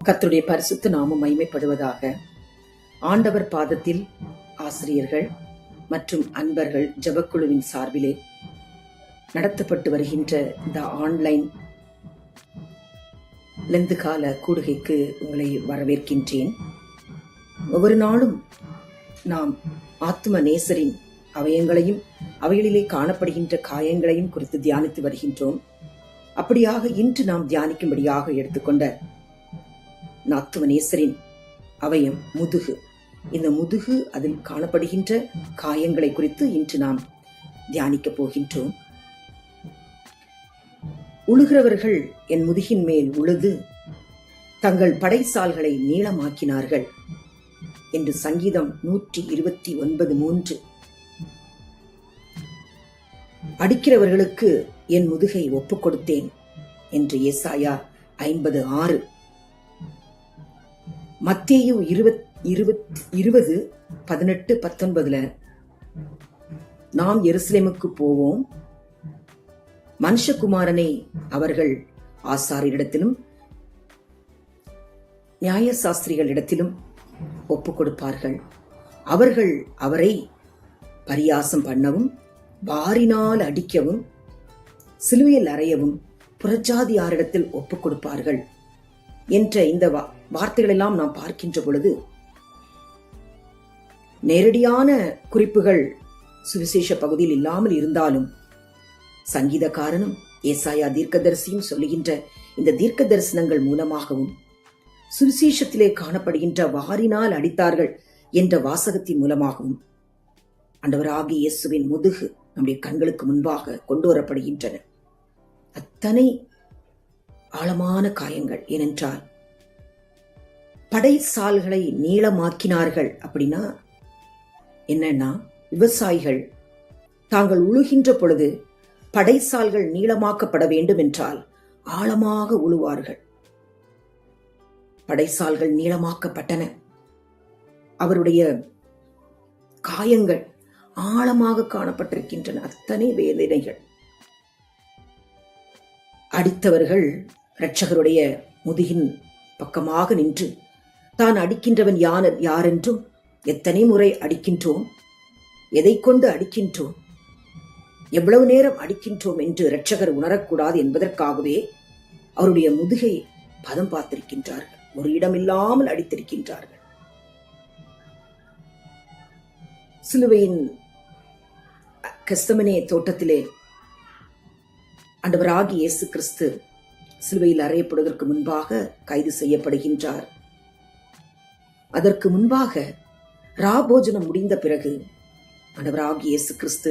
கர்த்தருடைய பரிசுத்த நாமம் மகிமைப்படுவதாக. ஆண்டவர் பாதத்தில் ஆசிரியர்கள் மற்றும் அன்பர்கள் ஜெபக்குழுவின் சார்பிலே நடத்தப்பட்டு வருகின்ற இந்த ஆன்லைன் லெந்து கால கூடுகைக்கு உங்களை வரவேற்கின்றேன். ஒவ்வொரு நாளும் நாம் ஆத்தும நேசரின் அவயங்களையும் அவைகளிலே காணப்படுகின்ற காயங்களையும் குறித்து தியானித்து வருகின்றோம். அப்படியாக இன்று நாம் தியானிக்கும்படியாக எடுத்துக்கொண்ட ஆத்துமநேசரின் அவயம் முதுகு. இந்த முதுகு, அதில் காணப்படுகின்ற காயங்களை குறித்து இன்று நாம் தியானிக்கப் போகின்றோம். உழுகிறவர்கள் என் முதுகின் மேல் உழுது தங்கள் படைசால்களை நீளமாக்கினார்கள் என்று சங்கீதம் 129:3. அடிக்கிறவர்களுக்கு என் முதுகை ஒப்புக் கொடுத்தேன் என்று ஏசாயா 50:6. மத்தேயு 20:18-19 நாம் எருசலேமுக்கு போவோம், மனுஷகுமாரனை அவர்கள் ஆசாரியரிடத்திலும் நியாயசாஸ்திரிகளிடத்திலும் ஒப்புக் கொடுப்பார்கள். அவர்கள் அவரை பரியாசம் பண்ணவும், வாரினால் அடிக்கவும், சிலுவையில் அறையவும் புறஜாதியாரிடத்தில் ஒப்புக் கொடுப்பார்கள் என்ற இந்த வார்த்தைகளெல்லாம் நாம் பார்க்கின்ற பொழுது நேரடியான குறிப்புகள் சுவிசேஷ பகுதியில் இல்லாமல் இருந்தாலும் சங்கீதக்காரனும் ஏசாயா தீர்க்கதரிசியும் சொல்லுகின்ற இந்த தீர்க்க தரிசனங்கள் மூலமாகவும் சுவிசேஷத்திலே காணப்படுகின்ற வாரினால் அடித்தார்கள் என்ற வாசகத்தின் மூலமாகவும் ஆண்டவராகிய இயேசுவின் முதுகு நம்முடைய கண்களுக்கு முன்பாக கொண்டு வரப்படுகின்றன. அத்தனை ஆழமான காயங்கள். ஏனென்றால் படைசால்களை நீளமாக்கினார்கள். அப்படின்னா என்னன்னா, விவசாயிகள் தாங்கள் உழுகின்ற பொழுது படைசால்கள் நீளமாக்கப்பட வேண்டும் என்றால் ஆழமாக உழுவார்கள். படைசால்கள் நீளமாக்கப்பட்டன. அவருடைய காயங்கள் ஆழமாக காணப்பட்டிருக்கின்றன. அத்தனை வேதனைகள். அடித்தவர்கள் இரட்சகருடைய முதுகின் பக்கமாக நின்று தான் அடிக்கின்றவன் யாரென்றும், எத்தனை முறை அடிக்கின்றோம், எதை கொண்டு அடிக்கின்றோம், எவ்வளவு நேரம் அடிக்கின்றோம் என்று இரட்சகர் உணரக்கூடாது என்பதற்காகவே அவருடைய முதுகை பதம் பார்த்திருக்கின்றார்கள். ஒரு இடமில்லாமல் அடித்திருக்கின்றார்கள். சிலுவையின் கெத்செமனே தோட்டத்திலே ஆண்டவராகிய இயேசு கிறிஸ்து சிலுவையில் அறையப்படுவதற்கு முன்பாக கைது செய்யப்படுகின்றார். அதற்கு முன்பாக ராபோஜனம் முடிந்த பிறகு ஆண்டவராகிய இயேசு கிறிஸ்து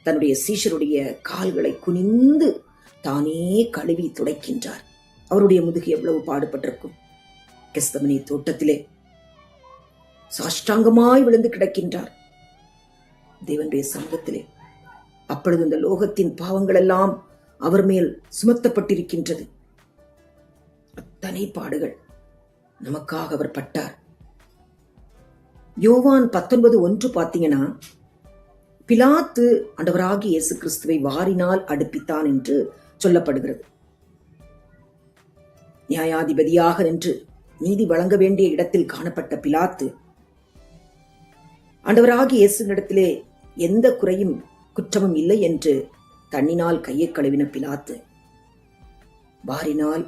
தன்னுடைய சீஷருடைய கால்களை குனிந்து தானே கழுவி துடைக்கின்றார். அவருடைய முதுகு எவ்வளவு பாடுபட்டிருக்கும். கெத்செமனே தோட்டத்திலே சாஷ்டாங்கமாய் விழுந்து கிடக்கின்றார் தேவனுடைய சமூகத்திலே. அப்பொழுது இந்த லோகத்தின் பாவங்கள் எல்லாம் அவர் மேல் சுமத்தப்பட்டிருக்கின்றது. அத்தனை பாடுகள் நமக்காக அவர் பட்டார். யோவான் 19:1 பார்த்தீங்கன்னா, பிலாத்து ஆண்டவராகிய இயேசு கிறிஸ்துவை வாரினால் அடுப்பித்தான் என்று சொல்லப்படுகிறது. நியாயாதிபதியாக நின்று நீதி வழங்க வேண்டிய இடத்தில் காணப்பட்ட பிலாத்து ஆண்டவராகிய இயேசுவினிடத்திலே எந்த குறையும் குற்றமும் இல்லை என்று தண்ணினால் கையை கழுவின பிலாத்து வாரினால்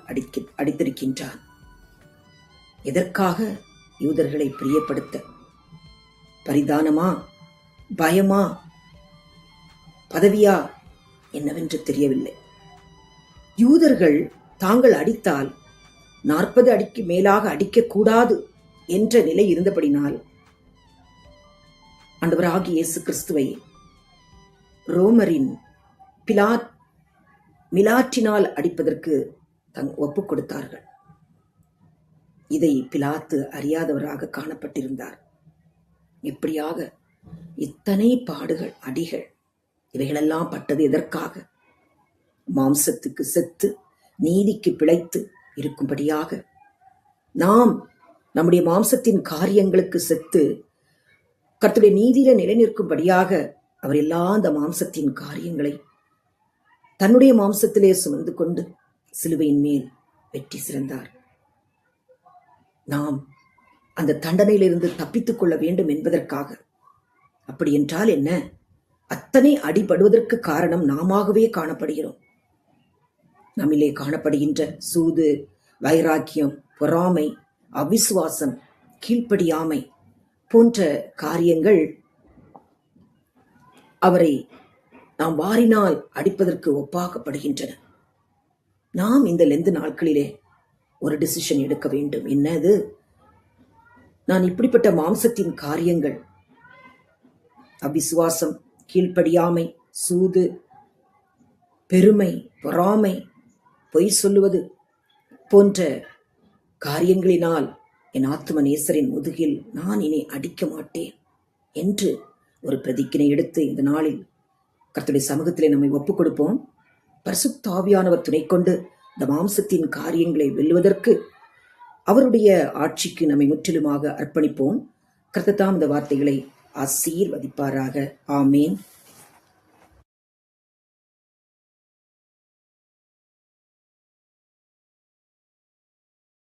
அடித்திருக்கின்றான். எதற்காக? யூதர்களை பிரியப்படுத்த. பரிதானமா, பயமா, பதவியா என்னவென்று தெரியவில்லை. யூதர்கள் தாங்கள் அடித்தால் 40 அடிக்கு மேலாக அடிக்கக்கூடாது என்ற நிலை இருந்தபடினால் ஆண்டவராகிய இயேசு கிறிஸ்துவை ரோமரின் மிலாற்றினால் அடிப்பதற்கு ஒப்புக் கொடுத்தார்கள். இதை பிலாத்து அறியாதவராக காணப்பட்டிருந்தார். இப்படியாக இத்தனை பாடுகள், அடிகள், இவைகளெல்லாம் பட்டது எதற்காக? மாம்சத்துக்கு செத்து நீதிக்கு பிழைத்து இருக்கும்படியாக. நாம் நம்முடைய மாம்சத்தின் காரியங்களுக்கு செத்து கர்த்தருடைய நீதியில நிலை நிற்கும்படியாக அவர் எல்லா அந்த மாம்சத்தின் காரியங்களை தன்னுடைய மாம்சத்திலே சுமந்து கொண்டு சிலுவையின் மேல் வெற்றி சிறந்தார். நாம் அந்த தண்டனையிலிருந்து தப்பித்துக் கொள்ள வேண்டும் என்பதற்காக. அப்படி என்றால் என்ன? அத்தனை அடிபடுவதற்கு காரணம் நாமாகவே காணப்படுகிறோம். நம்மிலே காணப்படுகின்ற சூது, வைராக்கியம், பொறாமை, அவிசுவாசம், கீழ்ப்படியாமை போன்ற காரியங்கள் அவரை நாம் வாரினால் அடிப்பதற்கு ஒப்பாக்கப்படுகின்றன. நாம் இந்த லெந்து நாட்களிலே ஒரு டிசிஷன் எடுக்க வேண்டும். என்னது? நான் இப்படிப்பட்ட மாம்சத்தின் காரியங்கள், அவிசுவாசம், கீழ்ப்படியாமை, சூது, பெருமை, பொறாமை, பொய் சொல்லுவது போன்ற காரியங்களினால் என் ஆத்தும நேசரின் முதுகில் நான் இனி அடிக்க மாட்டேன் என்று ஒரு பிரதிக்கினை எடுத்து இந்த நாளில் கர்த்தருடைய சமூகத்திலே நம்மை ஒப்புக் கொடுப்போம். பரிசுத்த ஆவியானவர் துணை கொண்டு இந்த மாம்சத்தின் காரியங்களை வெல்லுவதற்கு அவருடைய ஆட்சிக்கு நம்மை முற்றிலுமாக அர்ப்பணிப்போம். கர்த்தர் தாம் இந்த வார்த்தைகளை ஆசீர்வதிப்பாராக. ஆமேன்.